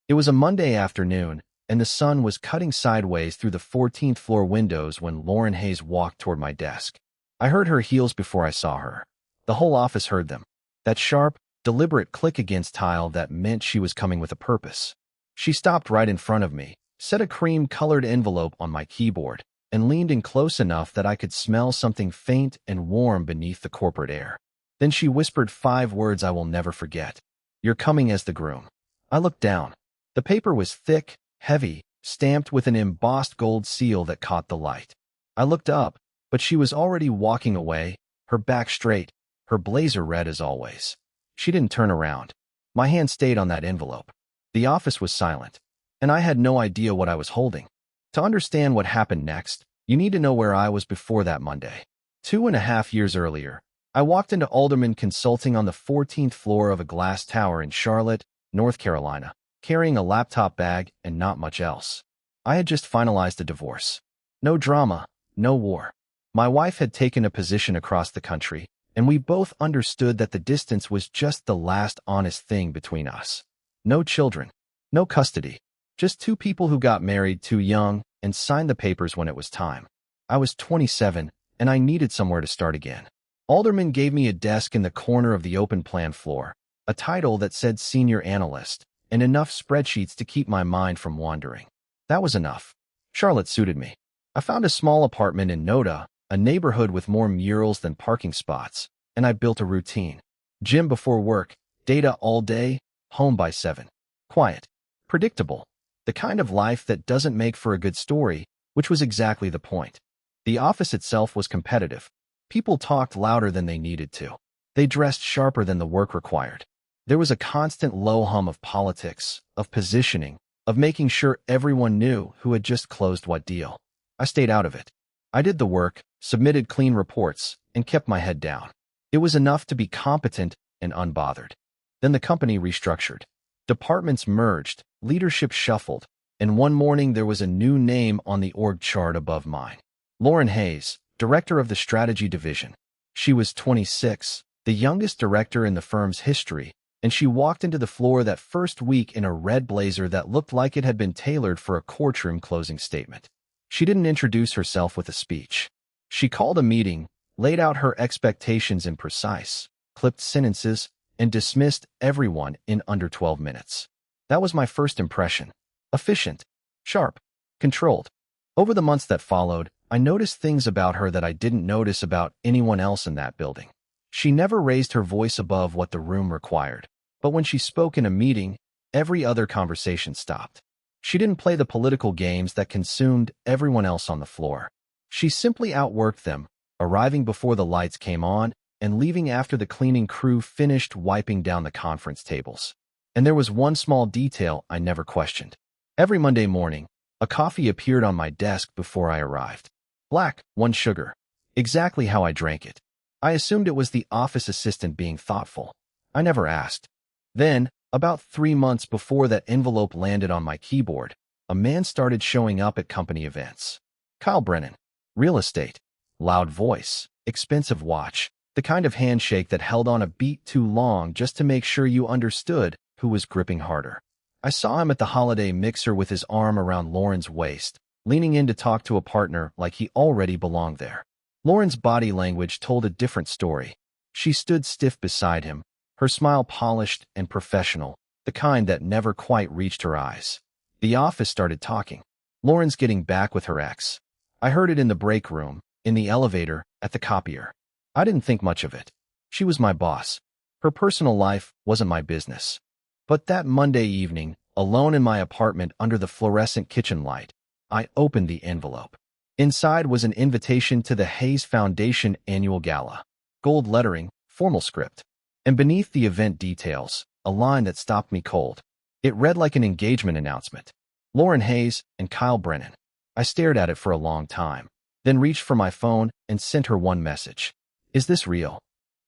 It was a Monday afternoon, and the sun was cutting sideways through the 14th floor windows when Lauren Hayes walked toward my desk. I heard her heels before I saw her. The whole office heard them. That sharp, deliberate click against tile that meant she was coming with a purpose. She stopped right in front of me, set a cream-colored envelope on my keyboard, and leaned in close enough that I could smell something faint and warm beneath the corporate air. Then she whispered 5 words I will never forget. "You're coming as the groom." I looked down. The paper was thick, heavy, stamped with an embossed gold seal that caught the light. I looked up, but she was already walking away, her back straight, her blazer red as always. She didn't turn around. My hand stayed on that envelope. The office was silent, and I had no idea what I was holding. To understand what happened next, you need to know where I was before that Monday. 2.5 years earlier, I walked into Alderman Consulting on the 14th floor of a glass tower in Charlotte, North Carolina, carrying a laptop bag and not much else. I had just finalized a divorce. No drama, no war. My wife had taken a position across the country, and we both understood that the distance was just the last honest thing between us. No children, no custody, just 2 people who got married too young and signed the papers when it was time. I was 27, and I needed somewhere to start again. Alderman gave me a desk in the corner of the open plan floor, a title that said senior analyst, and enough spreadsheets to keep my mind from wandering. That was enough. Charlotte suited me. I found a small apartment in Noda, a neighborhood with more murals than parking spots, and I built a routine. Gym before work, data all day, home by 7. Quiet. Predictable. The kind of life that doesn't make for a good story, which was exactly the point. The office itself was competitive. People talked louder than they needed to. They dressed sharper than the work required. There was a constant low hum of politics, of positioning, of making sure everyone knew who had just closed what deal. I stayed out of it. I did the work, submitted clean reports, and kept my head down. It was enough to be competent and unbothered. Then the company restructured. Departments merged, leadership shuffled, and one morning there was a new name on the org chart above mine. Lauren Hayes, director of the strategy division. She was 26, the youngest director in the firm's history, and she walked into the floor that first week in a red blazer that looked like it had been tailored for a courtroom closing statement. She didn't introduce herself with a speech. She called a meeting, laid out her expectations in precise, clipped sentences, and dismissed everyone in under 12 minutes. That was my first impression. Efficient, sharp, controlled. Over the months that followed, I noticed things about her that I didn't notice about anyone else in that building. She never raised her voice above what the room required, but when she spoke in a meeting, every other conversation stopped. She didn't play the political games that consumed everyone else on the floor. She simply outworked them, arriving before the lights came on and leaving after the cleaning crew finished wiping down the conference tables. And there was one small detail I never questioned. Every Monday morning, a coffee appeared on my desk before I arrived. Black, 1 sugar. Exactly how I drank it. I assumed it was the office assistant being thoughtful. I never asked. Then, about 3 months before that envelope landed on my keyboard, a man started showing up at company events. Kyle Brennan. Real estate. Loud voice. Expensive watch. The kind of handshake that held on a beat too long just to make sure you understood who was gripping harder. I saw him at the holiday mixer with his arm around Lauren's waist, leaning in to talk to a partner like he already belonged there. Lauren's body language told a different story. She stood stiff beside him, her smile polished and professional, the kind that never quite reached her eyes. The office started talking. Lauren's getting back with her ex. I heard it in the break room, in the elevator, at the copier. I didn't think much of it. She was my boss. Her personal life wasn't my business. But that Monday evening, alone in my apartment under the fluorescent kitchen light, I opened the envelope. Inside was an invitation to the Hayes Foundation annual gala. Gold lettering, formal script. And beneath the event details, a line that stopped me cold. It read like an engagement announcement. Lauren Hayes and Kyle Brennan. I stared at it for a long time, then reached for my phone and sent her one message. Is this real?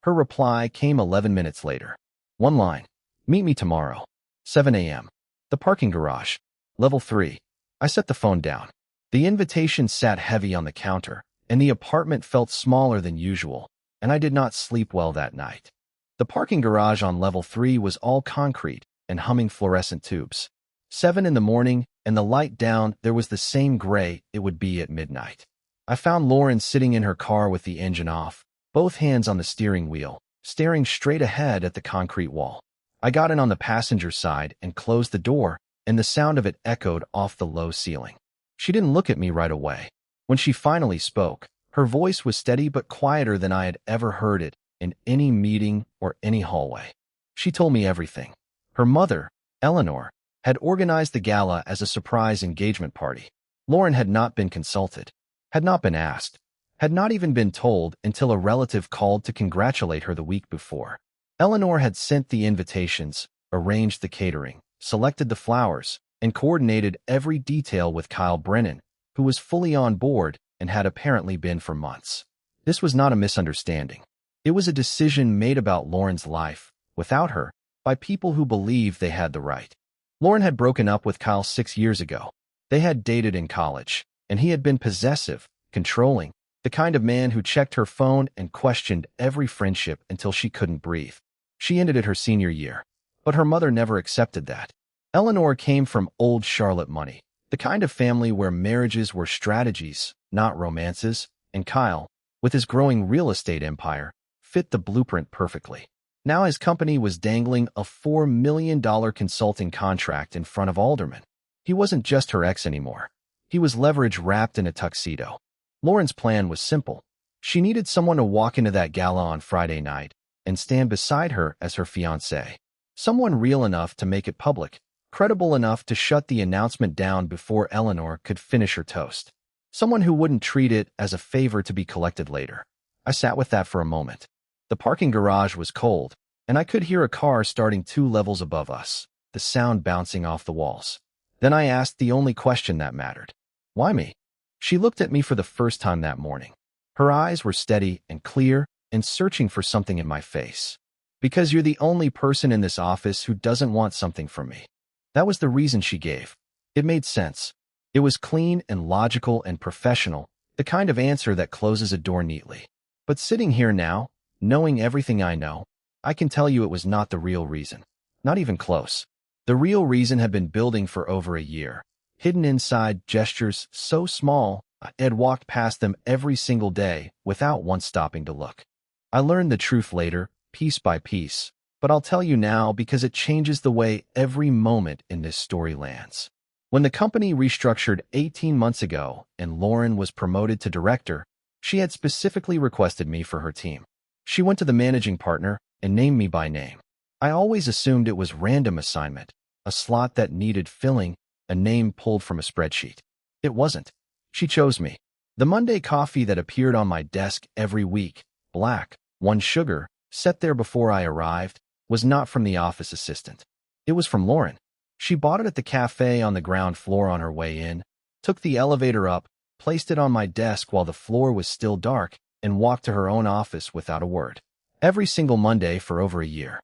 Her reply came 11 minutes later. One line. Meet me tomorrow. 7 a.m. The parking garage. Level 3. I set the phone down. The invitation sat heavy on the counter, and the apartment felt smaller than usual, and I did not sleep well that night. The parking garage on level 3 was all concrete and humming fluorescent tubes. 7 in the morning, and the light down, there was the same gray it would be at midnight. I found Lauren sitting in her car with the engine off, both hands on the steering wheel, staring straight ahead at the concrete wall. I got in on the passenger side and closed the door, and the sound of it echoed off the low ceiling. She didn't look at me right away. When she finally spoke, her voice was steady but quieter than I had ever heard it in any meeting or any hallway. She told me everything. Her mother, Eleanor, had organized the gala as a surprise engagement party. Lauren had not been consulted, had not been asked, had not even been told until a relative called to congratulate her the week before. Eleanor had sent the invitations, arranged the catering, selected the flowers, and coordinated every detail with Kyle Brennan, who was fully on board and had apparently been for months. This was not a misunderstanding. It was a decision made about Lauren's life, without her, by people who believed they had the right. Lauren had broken up with Kyle 6 years ago. They had dated in college, and he had been possessive, controlling, the kind of man who checked her phone and questioned every friendship until she couldn't breathe. She ended it her senior year, but her mother never accepted that. Eleanor came from old Charlotte money, the kind of family where marriages were strategies, not romances, and Kyle, with his growing real estate empire, fit the blueprint perfectly. Now his company was dangling a $4 million consulting contract in front of aldermen. He wasn't just her ex anymore. He was leverage wrapped in a tuxedo. Lauren's plan was simple. She needed someone to walk into that gala on Friday night and stand beside her as her fiancé. Someone real enough to make it public, credible enough to shut the announcement down before Eleanor could finish her toast. Someone who wouldn't treat it as a favor to be collected later. I sat with that for a moment. The parking garage was cold, and I could hear a car starting 2 levels above us, the sound bouncing off the walls. Then I asked the only question that mattered. Why me? She looked at me for the first time that morning. Her eyes were steady and clear and searching for something in my face. Because you're the only person in this office who doesn't want something from me. That was the reason she gave. It made sense. It was clean and logical and professional, the kind of answer that closes a door neatly. But sitting here now, knowing everything I know, I can tell you it was not the real reason. Not even close. The real reason had been building for over a year, hidden inside gestures so small I had walked past them every single day without once stopping to look. I learned the truth later, piece by piece, but I'll tell you now because it changes the way every moment in this story lands. When the company restructured 18 months ago and Lauren was promoted to director, she had specifically requested me for her team. She went to the managing partner and named me by name. I always assumed it was random assignment, a slot that needed filling, a name pulled from a spreadsheet. It wasn't. She chose me. The Monday coffee that appeared on my desk every week, black, 1 sugar, set there before I arrived, was not from the office assistant. It was from Lauren. She bought it at the cafe on the ground floor on her way in, took the elevator up, placed it on my desk while the floor was still dark, and walked to her own office without a word. Every single Monday for over a year.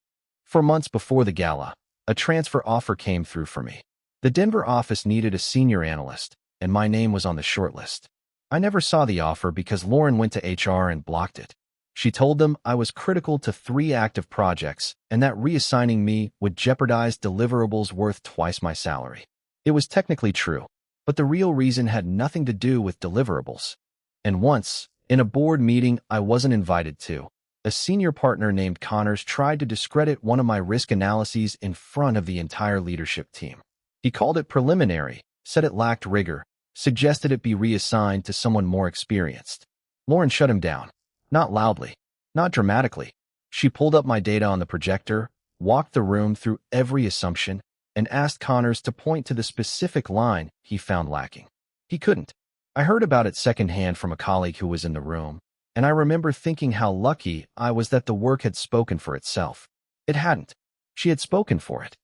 4 months before the gala, a transfer offer came through for me. The Denver office needed a senior analyst, and my name was on the shortlist. I never saw the offer because Lauren went to HR and blocked it. She told them I was critical to 3 active projects and that reassigning me would jeopardize deliverables worth twice my salary. It was technically true, but the real reason had nothing to do with deliverables. And once, in a board meeting I wasn't invited to, a senior partner named Connors tried to discredit one of my risk analyses in front of the entire leadership team. He called it preliminary, said it lacked rigor, suggested it be reassigned to someone more experienced. Lauren shut him down. Not loudly, not dramatically. She pulled up my data on the projector, walked the room through every assumption, and asked Connors to point to the specific line he found lacking. He couldn't. I heard about it secondhand from a colleague who was in the room, and I remember thinking how lucky I was that the work had spoken for itself. It hadn't. She had spoken for it.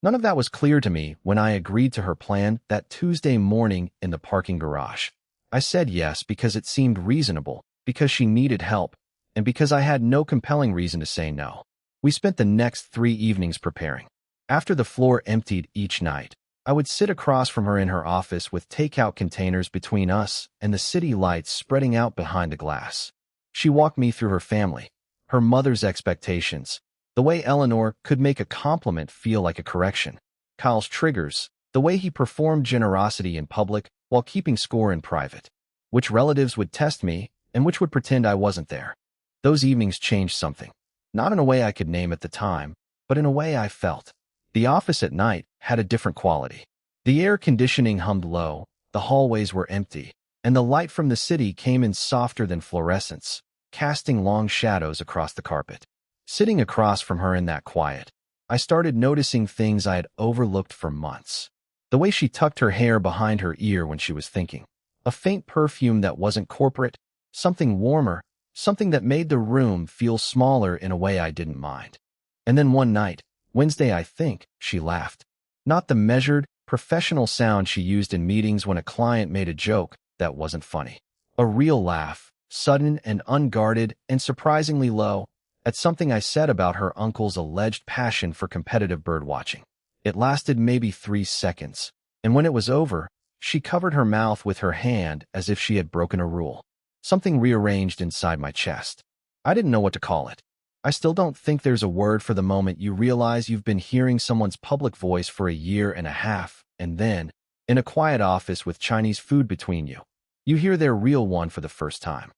None of that was clear to me when I agreed to her plan that Tuesday morning in the parking garage. I said yes because it seemed reasonable, because she needed help, and because I had no compelling reason to say no. We spent the next 3 evenings preparing. After the floor emptied each night, I would sit across from her in her office with takeout containers between us and the city lights spreading out behind the glass. She walked me through her family, her mother's expectations, the way Eleanor could make a compliment feel like a correction, Kyle's triggers, The way he performed generosity in public while keeping score in private. Which relatives would test me and which would pretend I wasn't there. Those evenings changed something. Not in a way I could name at the time, but in a way I felt. The office at night had a different quality. The air conditioning hummed low, the hallways were empty, and the light from the city came in softer than fluorescence, casting long shadows across the carpet. Sitting across from her in that quiet, I started noticing things I had overlooked for months. The way she tucked her hair behind her ear when she was thinking. A faint perfume that wasn't corporate, something warmer, something that made the room feel smaller in a way I didn't mind. And then one night, Wednesday I think, she laughed. Not the measured, professional sound she used in meetings when a client made a joke that wasn't funny. A real laugh, sudden and unguarded and surprisingly low, at something I said about her uncle's alleged passion for competitive birdwatching. It lasted maybe 3 seconds, and when it was over, she covered her mouth with her hand as if she had broken a rule. Something rearranged inside my chest. I didn't know what to call it. I still don't think there's a word for the moment you realize you've been hearing someone's public voice for a year and a half, and then, in a quiet office with Chinese food between you, you hear their real one for the first time.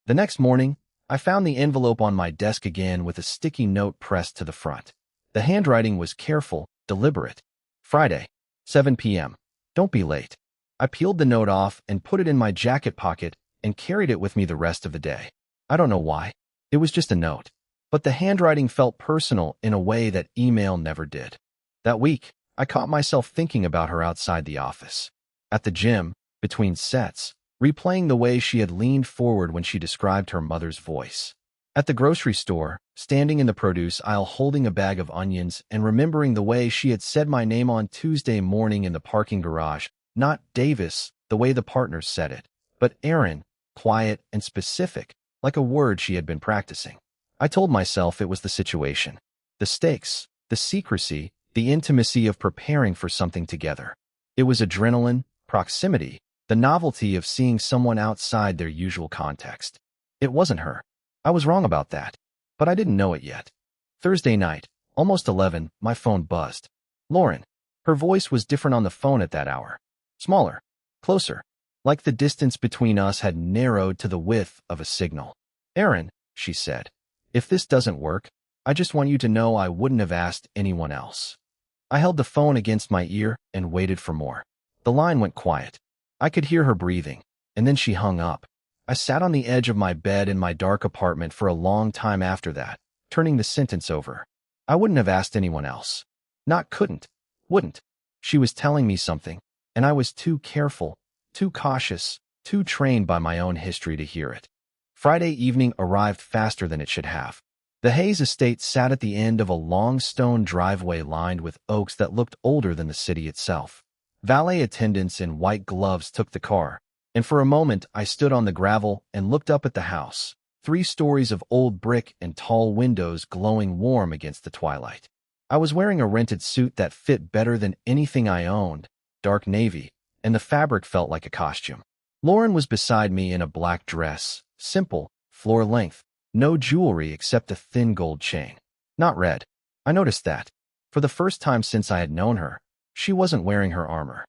The next morning, I found the envelope on my desk again with a sticky note pressed to the front. The handwriting was careful, deliberate. Friday, 7 p.m. Don't be late. I peeled the note off and put it in my jacket pocket and carried it with me the rest of the day. I don't know why. It was just a note. But the handwriting felt personal in a way that email never did. That week, I caught myself thinking about her outside the office. At the gym, between sets, replaying the way she had leaned forward when she described her mother's voice. At the grocery store, standing in the produce aisle holding a bag of onions and remembering the way she had said my name on Tuesday morning in the parking garage, not Davis, the way the partners said it, but Aaron, quiet and specific, like a word she had been practicing. I told myself it was the situation, the stakes, the secrecy, the intimacy of preparing for something together. It was adrenaline, proximity, the novelty of seeing someone outside their usual context. It wasn't her. I was wrong about that, but I didn't know it yet. Thursday night, almost 11, my phone buzzed. Lauren. Her voice was different on the phone at that hour. Smaller, closer, like the distance between us had narrowed to the width of a signal. Aaron, she said, if this doesn't work, I just want you to know I wouldn't have asked anyone else. I held the phone against my ear and waited for more. The line went quiet. I could hear her breathing, and then she hung up. I sat on the edge of my bed in my dark apartment for a long time after that, turning the sentence over. I wouldn't have asked anyone else. Not couldn't, wouldn't. She was telling me something, and I was too careful, too cautious, too trained by my own history to hear it. Friday evening arrived faster than it should have. The Hayes estate sat at the end of a long stone driveway lined with oaks that looked older than the city itself. Valet attendants in white gloves took the car, and for a moment I stood on the gravel and looked up at the house, 3 stories of old brick and tall windows glowing warm against the twilight. I was wearing a rented suit that fit better than anything I owned, dark navy, and the fabric felt like a costume. Lauren was beside me in a black dress, simple, floor length, no jewelry except a thin gold chain. Not red. I noticed that. For the first time since I had known her, she wasn't wearing her armor.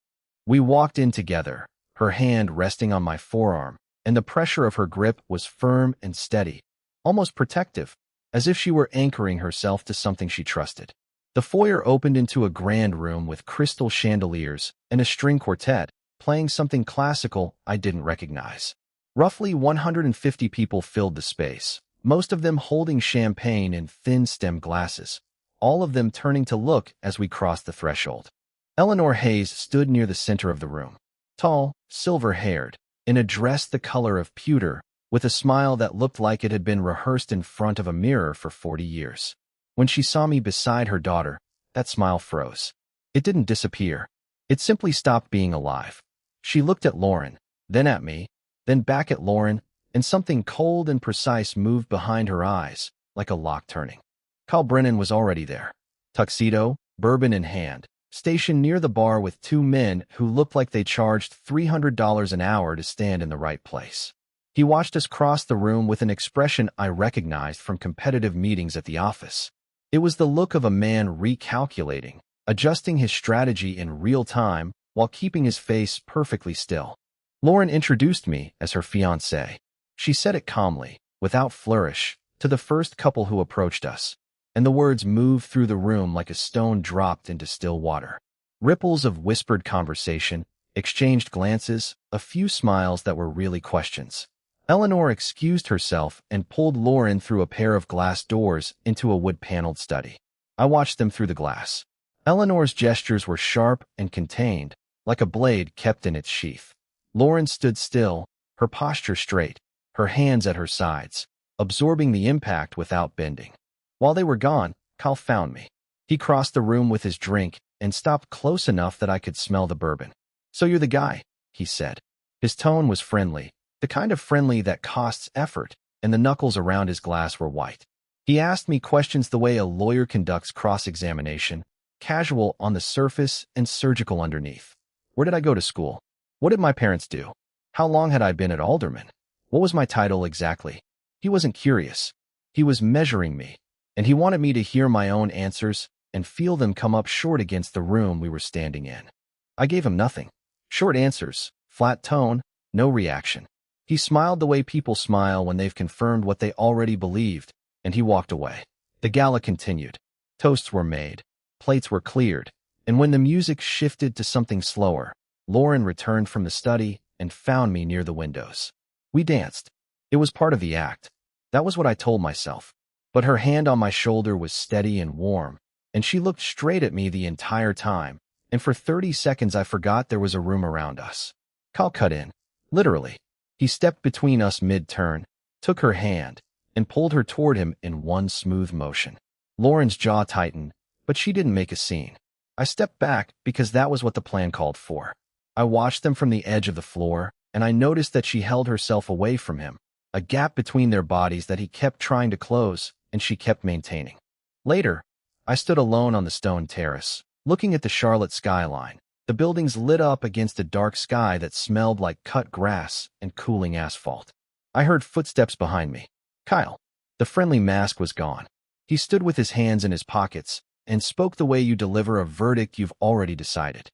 We walked in together, her hand resting on my forearm, and the pressure of her grip was firm and steady, almost protective, as if she were anchoring herself to something she trusted. The foyer opened into a grand room with crystal chandeliers and a string quartet, playing something classical I didn't recognize. Roughly 150 people filled the space, most of them holding champagne in thin-stem glasses, all of them turning to look as we crossed the threshold. Eleanor Hayes stood near the center of the room, tall, silver-haired, in a dress the color of pewter, with a smile that looked like it had been rehearsed in front of a mirror for 40 years. When she saw me beside her daughter, that smile froze. It didn't disappear. It simply stopped being alive. She looked at Lauren, then at me, then back at Lauren, and something cold and precise moved behind her eyes, like a lock turning. Carl Brennan was already there, tuxedo, bourbon in hand, stationed near the bar with 2 men who looked like they charged $300 an hour to stand in the right place. He watched us cross the room with an expression I recognized from competitive meetings at the office. It was the look of a man recalculating, adjusting his strategy in real time while keeping his face perfectly still. Lauren introduced me as her fiancé. She said it calmly, without flourish, to the first couple who approached us, and the words moved through the room like a stone dropped into still water. Ripples of whispered conversation, exchanged glances, a few smiles that were really questions. Eleanor excused herself and pulled Lauren through a pair of glass doors into a wood-paneled study. I watched them through the glass. Eleanor's gestures were sharp and contained, like a blade kept in its sheath. Lauren stood still, her posture straight, her hands at her sides, absorbing the impact without bending. While they were gone, Kyle found me. He crossed the room with his drink and stopped close enough that I could smell the bourbon. "So you're the guy," he said. His tone was friendly, the kind of friendly that costs effort, and the knuckles around his glass were white. He asked me questions the way a lawyer conducts cross-examination, casual on the surface and surgical underneath. Where did I go to school? What did my parents do? How long had I been at Alderman? What was my title exactly? He wasn't curious. He was measuring me, and he wanted me to hear my own answers and feel them come up short against the room we were standing in. I gave him nothing. Short answers, flat tone, no reaction. He smiled the way people smile when they've confirmed what they already believed, and he walked away. The gala continued. Toasts were made, plates were cleared, and when the music shifted to something slower, Lauren returned from the study and found me near the windows. We danced. It was part of the act. That was what I told myself. But her hand on my shoulder was steady and warm, and she looked straight at me the entire time, and for 30 seconds I forgot there was a room around us. Kyle cut in. Literally. He stepped between us mid-turn, took her hand, and pulled her toward him in one smooth motion. Lauren's jaw tightened, but she didn't make a scene. I stepped back because that was what the plan called for. I watched them from the edge of the floor, and I noticed that she held herself away from him, a gap between their bodies that he kept trying to close, and she kept maintaining. Later, I stood alone on the stone terrace, looking at the Charlotte skyline, the buildings lit up against a dark sky that smelled like cut grass and cooling asphalt. I heard footsteps behind me. Kyle. The friendly mask was gone. He stood with his hands in his pockets and spoke the way you deliver a verdict you've already decided.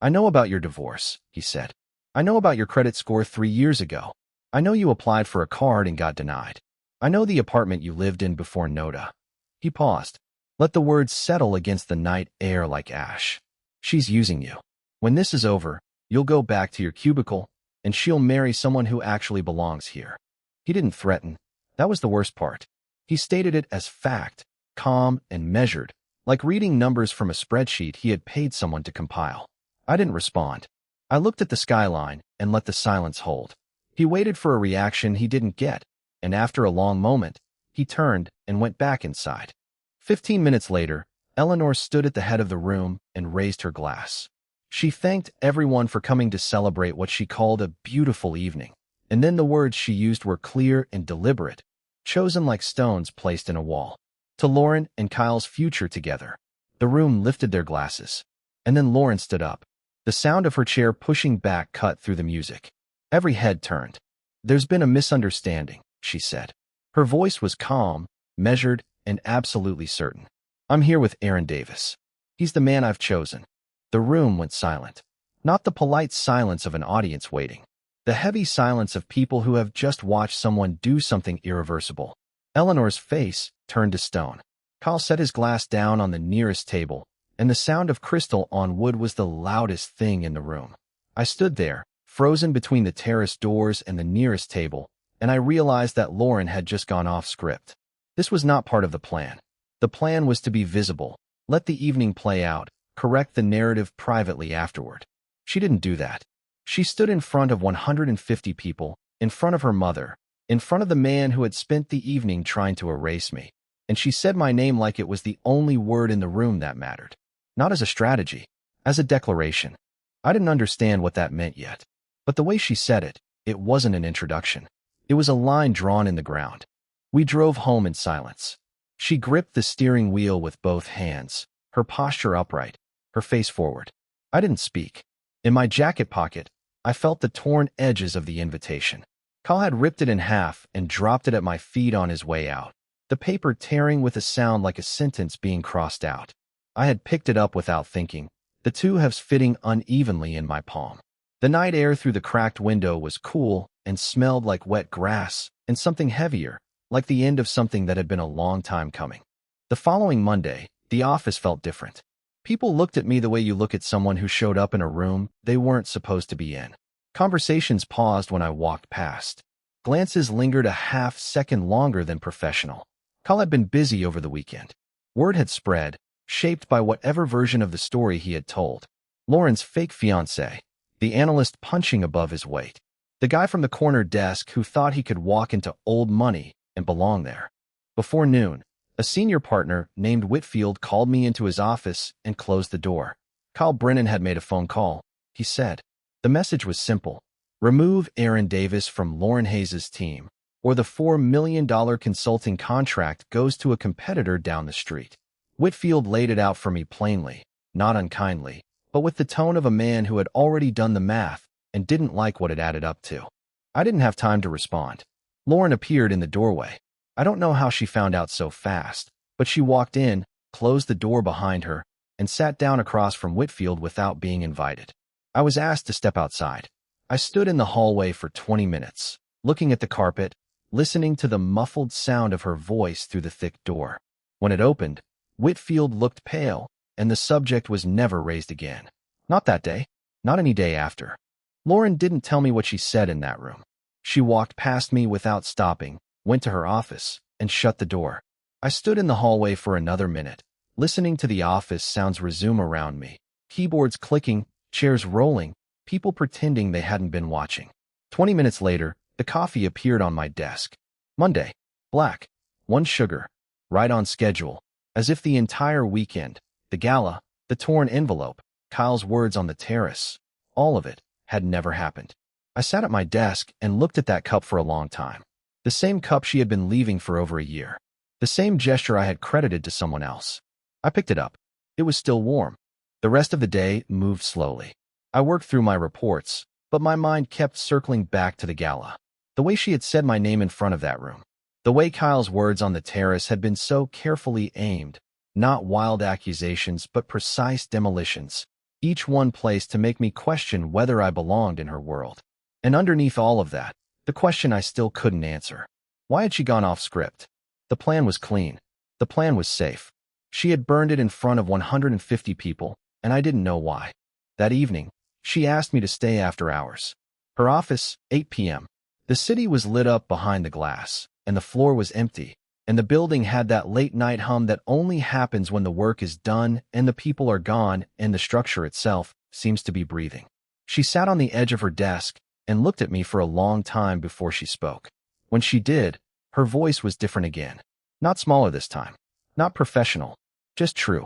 "I know about your divorce," he said. "I know about your credit score 3 years ago. I know you applied for a card and got denied. I know the apartment you lived in before Noda." He paused. Let the words settle against the night air like ash. "She's using you. When this is over, you'll go back to your cubicle, and she'll marry someone who actually belongs here." He didn't threaten. That was the worst part. He stated it as fact, calm and measured, like reading numbers from a spreadsheet he had paid someone to compile. I didn't respond. I looked at the skyline and let the silence hold. He waited for a reaction he didn't get, and after a long moment, he turned and went back inside. 15 minutes later, Eleanor stood at the head of the room and raised her glass. She thanked everyone for coming to celebrate what she called a beautiful evening, and then the words she used were clear and deliberate, chosen like stones placed in a wall. To Lauren and Kyle's future together. The room lifted their glasses, and then Lauren stood up. The sound of her chair pushing back cut through the music. Every head turned. "There's been a misunderstanding," she said. Her voice was calm, measured, and absolutely certain. "I'm here with Aaron Davis. He's the man I've chosen." The room went silent. Not the polite silence of an audience waiting. The heavy silence of people who have just watched someone do something irreversible. Eleanor's face turned to stone. Kyle set his glass down on the nearest table, and the sound of crystal on wood was the loudest thing in the room. I stood there, frozen between the terrace doors and the nearest table, and I realized that Lauren had just gone off script. This was not part of the plan. The plan was to be visible, let the evening play out, correct the narrative privately afterward. She didn't do that. She stood in front of 150 people, in front of her mother, in front of the man who had spent the evening trying to erase me, and she said my name like it was the only word in the room that mattered. Not as a strategy, as a declaration. I didn't understand what that meant yet. But the way she said it, it wasn't an introduction. It was a line drawn in the ground. We drove home in silence. She gripped the steering wheel with both hands, her posture upright, her face forward. I didn't speak. In my jacket pocket, I felt the torn edges of the invitation. Kyle had ripped it in half and dropped it at my feet on his way out, the paper tearing with a sound like a sentence being crossed out. I had picked it up without thinking, the two halves fitting unevenly in my palm. The night air through the cracked window was cool and smelled like wet grass and something heavier, like the end of something that had been a long time coming. The following Monday, the office felt different. People looked at me the way you look at someone who showed up in a room they weren't supposed to be in. Conversations paused when I walked past. Glances lingered a half-second longer than professional. Kyle had been busy over the weekend. Word had spread, shaped by whatever version of the story he had told. Lauren's fake fiancé, the analyst punching above his weight. The guy from the corner desk who thought he could walk into old money and belong there. Before noon, a senior partner named Whitfield called me into his office and closed the door. Kyle Brennan had made a phone call, he said. The message was simple. Remove Aaron Davis from Lauren Hayes' team, or the $4 million consulting contract goes to a competitor down the street. Whitfield laid it out for me plainly, not unkindly, but with the tone of a man who had already done the math and didn't like what it added up to. I didn't have time to respond. Lauren appeared in the doorway. I don't know how she found out so fast, but she walked in, closed the door behind her, and sat down across from Whitfield without being invited. I was asked to step outside. I stood in the hallway for 20 minutes, looking at the carpet, listening to the muffled sound of her voice through the thick door. When it opened, Whitfield looked pale, and the subject was never raised again. Not that day, not any day after. Lauren didn't tell me what she said in that room. She walked past me without stopping, went to her office, and shut the door. I stood in the hallway for another minute, listening to the office sounds resume around me. Keyboards clicking, chairs rolling, people pretending they hadn't been watching. 20 minutes later, the coffee appeared on my desk. Monday. Black. 1 sugar. Right on schedule. As if the entire weekend, the gala, the torn envelope, Kyle's words on the terrace, all of it, had never happened. I sat at my desk and looked at that cup for a long time. The same cup she had been leaving for over a year. The same gesture I had credited to someone else. I picked it up. It was still warm. The rest of the day moved slowly. I worked through my reports, but my mind kept circling back to the gala. The way she had said my name in front of that room. The way Kyle's words on the terrace had been so carefully aimed, not wild accusations but precise demolitions, each one placed to make me question whether I belonged in her world. And underneath all of that, the question I still couldn't answer. Why had she gone off script? The plan was clean. The plan was safe. She had burned it in front of 150 people, and I didn't know why. That evening, she asked me to stay after hours. Her office, 8 p.m. The city was lit up behind the glass, and the floor was empty, and the building had that late-night hum that only happens when the work is done and the people are gone and the structure itself seems to be breathing. She sat on the edge of her desk and looked at me for a long time before she spoke. When she did, her voice was different again. Not smaller this time. Not professional. Just true.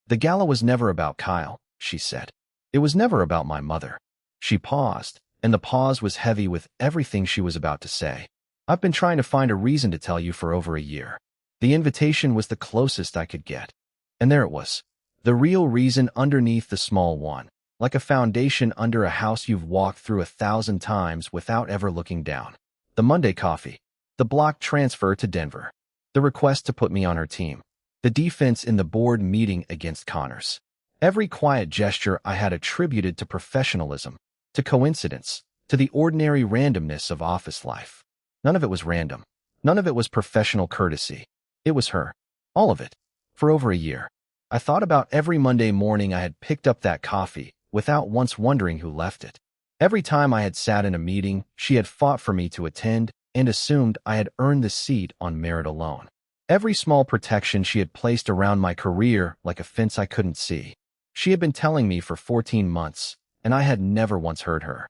The gala was never about Kyle, she said. It was never about my mother. She paused, and the pause was heavy with everything she was about to say. I've been trying to find a reason to tell you for over a year. The invitation was the closest I could get. And there it was. The real reason underneath the small one. Like a foundation under a house you've walked through 1,000 times without ever looking down. The Monday coffee. The block transfer to Denver. The request to put me on her team. The defense in the board meeting against Connors. Every quiet gesture I had attributed to professionalism, to coincidence, to the ordinary randomness of office life. None of it was random. None of it was professional courtesy. It was her. All of it. For over a year. I thought about every Monday morning I had picked up that coffee, without once wondering who left it. Every time I had sat in a meeting, she had fought for me to attend and assumed I had earned the seat on merit alone. Every small protection she had placed around my career like a fence I couldn't see. She had been telling me for 14 months, and I had never once heard her.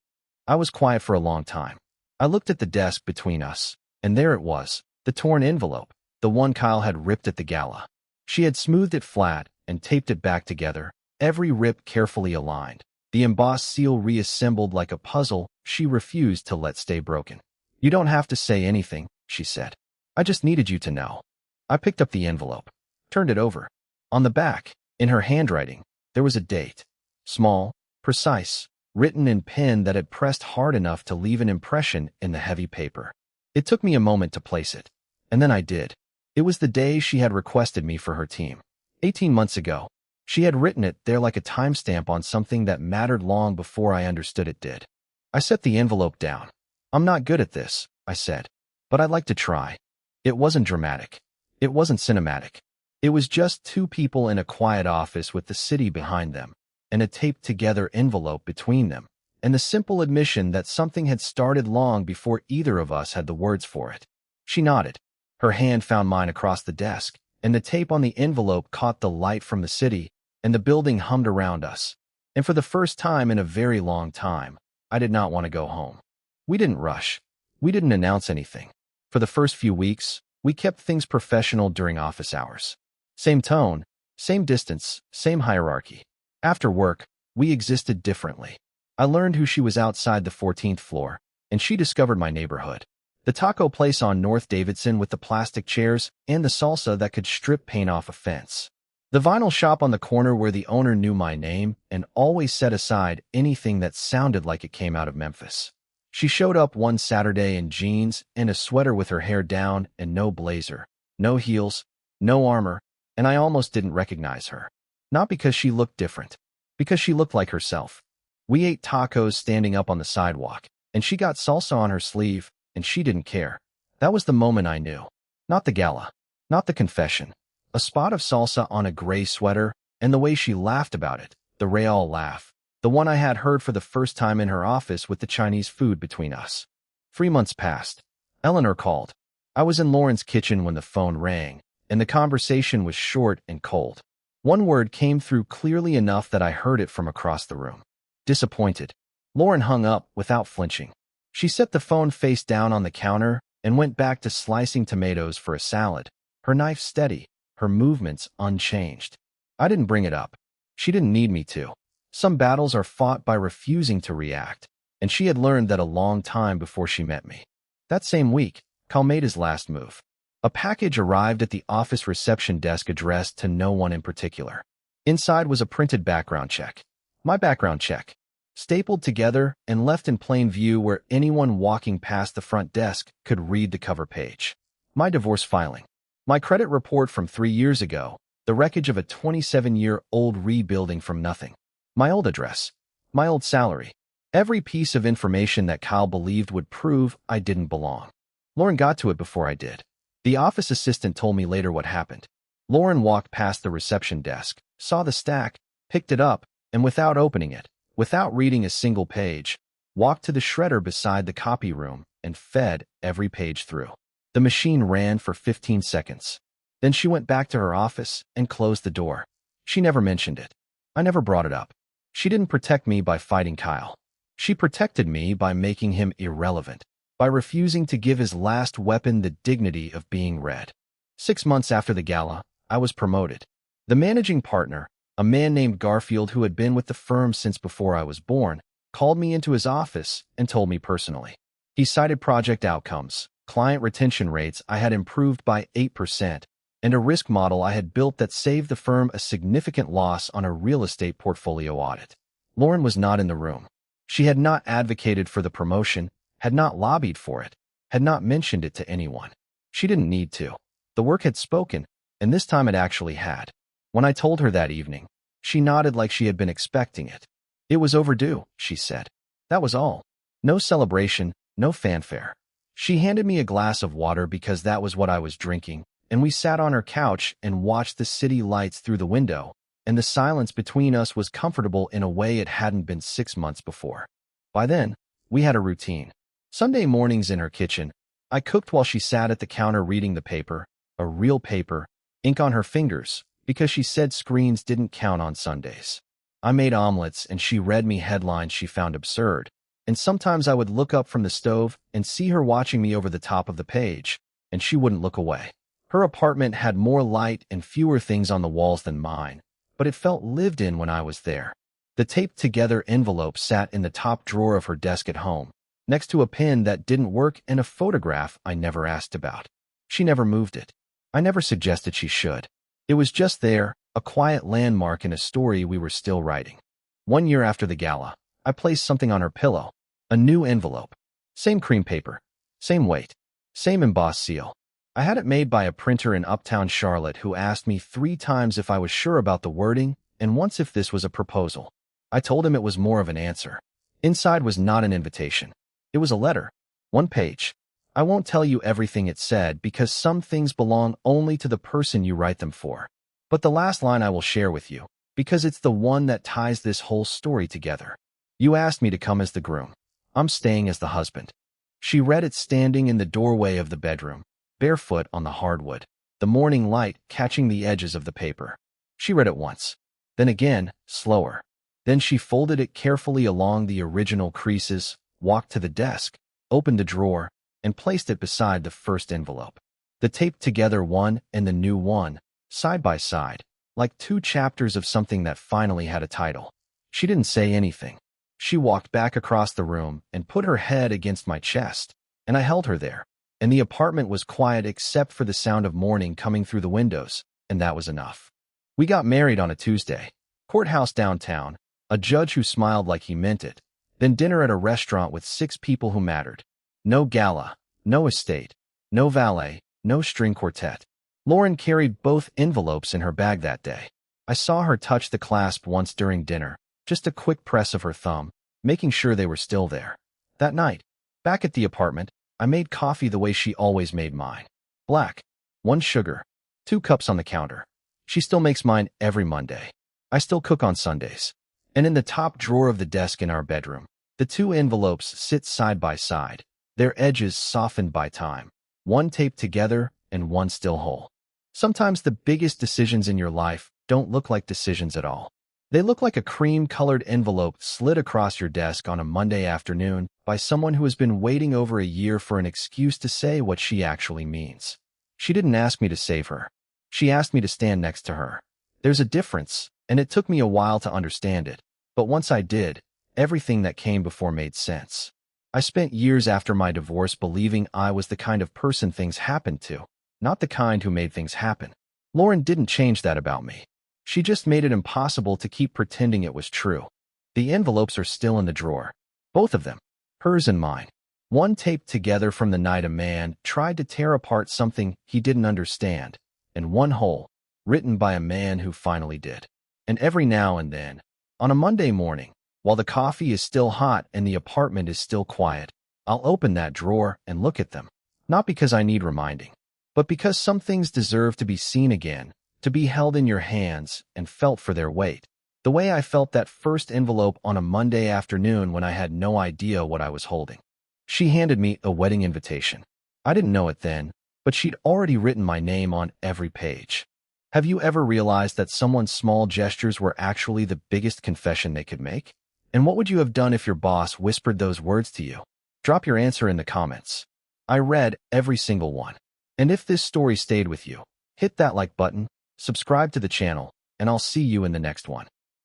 I was quiet for a long time. I looked at the desk between us, and there it was, the torn envelope, the one Kyle had ripped at the gala. She had smoothed it flat and taped it back together, every rip carefully aligned, the embossed seal reassembled like a puzzle she refused to let stay broken. You don't have to say anything, she said. I just needed you to know. I picked up the envelope, turned it over. On the back, in her handwriting, there was a date. Small, precise, written in pen that had pressed hard enough to leave an impression in the heavy paper. It took me a moment to place it, and then I did. It was the day she had requested me for her team. 18 months ago, She had written it there like a timestamp on something that mattered long before I understood it did. I set the envelope down. "I'm not good at this," I said, "but I'd like to try." It wasn't dramatic. It wasn't cinematic. It was just two people in a quiet office with the city behind them, and a taped-together envelope between them, and the simple admission that something had started long before either of us had the words for it. She nodded. Her hand found mine across the desk, and the tape on the envelope caught the light from the city, and the building hummed around us. And for the first time in a very long time, I did not want to go home. We didn't rush. We didn't announce anything. For the first few weeks, we kept things professional during office hours. Same tone, same distance, same hierarchy. After work, we existed differently. I learned who she was outside the 14th floor, and she discovered my neighborhood. The taco place on North Davidson with the plastic chairs and the salsa that could strip paint off a fence. The vinyl shop on the corner where the owner knew my name and always set aside anything that sounded like it came out of Memphis. She showed up one Saturday in jeans and a sweater with her hair down and no blazer, no heels, no armor, and I almost didn't recognize her. Not because she looked different, because she looked like herself. We ate tacos standing up on the sidewalk, and she got salsa on her sleeve, and she didn't care. That was the moment I knew. Not the gala, not the confession. A spot of salsa on a gray sweater, and the way she laughed about it, the Real laugh, the one I had heard for the first time in her office with the Chinese food between us. 3 months passed. Eleanor called. I was in Lauren's kitchen when the phone rang, and the conversation was short and cold. One word came through clearly enough that I heard it from across the room. Disappointed. Lauren hung up without flinching. She set the phone face down on the counter and went back to slicing tomatoes for a salad, her knife steady, her movements unchanged. I didn't bring it up. She didn't need me to. Some battles are fought by refusing to react, and she had learned that a long time before she met me. That same week, Cal made his last move. A package arrived at the office reception desk addressed to no one in particular. Inside was a printed background check. My background check. Stapled together and left in plain view where anyone walking past the front desk could read the cover page. My divorce filing. My credit report from 3 years ago. The wreckage of a 27-year-old rebuilding from nothing. My old address. My old salary. Every piece of information that Kyle believed would prove I didn't belong. Lauren got to it before I did. The office assistant told me later what happened. Lauren walked past the reception desk, saw the stack, picked it up, and without opening it, without reading a single page, walked to the shredder beside the copy room and fed every page through. The machine ran for 15 seconds. Then she went back to her office and closed the door. She never mentioned it. I never brought it up. She didn't protect me by fighting Kyle. She protected me by making him irrelevant, by refusing to give his last weapon the dignity of being read. 6 months after the gala, I was promoted. The managing partner, a man named Garfield who had been with the firm since before I was born, called me into his office and told me personally. He cited project outcomes, client retention rates I had improved by 8%, and a risk model I had built that saved the firm a significant loss on a real estate portfolio audit. Lauren was not in the room. She had not advocated for the promotion, had not lobbied for it, had not mentioned it to anyone. She didn't need to. The work had spoken, and this time it actually had. When I told her that evening, she nodded like she had been expecting it. It was overdue, she said. That was all. No celebration, no fanfare. She handed me a glass of water because that was what I was drinking, and we sat on her couch and watched the city lights through the window, and the silence between us was comfortable in a way it hadn't been 6 months before. By then, we had a routine. Sunday mornings in her kitchen, I cooked while she sat at the counter reading the paper, a real paper, ink on her fingers, because she said screens didn't count on Sundays. I made omelets and she read me headlines she found absurd, and sometimes I would look up from the stove and see her watching me over the top of the page, and she wouldn't look away. Her apartment had more light and fewer things on the walls than mine, but it felt lived in when I was there. The taped-together envelope sat in the top drawer of her desk at home, next to a pen that didn't work and a photograph I never asked about. She never moved it. I never suggested she should. It was just there, a quiet landmark in a story we were still writing. 1 year after the gala, I placed something on her pillow, a new envelope. Same cream paper, same weight, same embossed seal. I had it made by a printer in uptown Charlotte who asked me 3 times if I was sure about the wording and once if this was a proposal. I told him it was more of an answer. Inside was not an invitation. It was a letter. 1 page. I won't tell you everything it said because some things belong only to the person you write them for. But the last line I will share with you, because it's the one that ties this whole story together. You asked me to come as the groom. I'm staying as the husband. She read it standing in the doorway of the bedroom, barefoot on the hardwood, the morning light catching the edges of the paper. She read it once, then again, slower. Then she folded it carefully along the original creases, walked to the desk, opened the drawer, and placed it beside the first envelope. The taped together one and the new one, side by side, like two chapters of something that finally had a title. She didn't say anything. She walked back across the room and put her head against my chest, and I held her there. And the apartment was quiet except for the sound of morning coming through the windows, and that was enough. We got married on a Tuesday. Courthouse downtown, a judge who smiled like he meant it, then dinner at a restaurant with 6 people who mattered. No gala, no estate, no valet, no string quartet. Lauren carried both envelopes in her bag that day. I saw her touch the clasp once during dinner, just a quick press of her thumb, making sure they were still there. That night, back at the apartment, I made coffee the way she always made mine. Black, 1 sugar, 2 cups on the counter. She still makes mine every Monday. I still cook on Sundays. And in the top drawer of the desk in our bedroom, the 2 envelopes sit side by side, their edges softened by time, one taped together and one still whole. Sometimes the biggest decisions in your life don't look like decisions at all. They look like a cream-colored envelope slid across your desk on a Monday afternoon by someone who has been waiting over a year for an excuse to say what she actually means. She didn't ask me to save her. She asked me to stand next to her. There's a difference, and it took me a while to understand it. But once I did, everything that came before made sense. I spent years after my divorce believing I was the kind of person things happened to, not the kind who made things happen. Lauren didn't change that about me. She just made it impossible to keep pretending it was true. The envelopes are still in the drawer. Both of them. Hers and mine. One taped together from the night a man tried to tear apart something he didn't understand, and one whole, written by a man who finally did. And every now and then, on a Monday morning, while the coffee is still hot and the apartment is still quiet, I'll open that drawer and look at them. Not because I need reminding, but because some things deserve to be seen again, to be held in your hands and felt for their weight. The way I felt that first envelope on a Monday afternoon when I had no idea what I was holding. She handed me a wedding invitation. I didn't know it then, but she'd already written my name on every page. Have you ever realized that someone's small gestures were actually the biggest confession they could make? And what would you have done if your boss whispered those words to you? Drop your answer in the comments. I read every single one. And if this story stayed with you, hit that like button, subscribe to the channel, and I'll see you in the next one.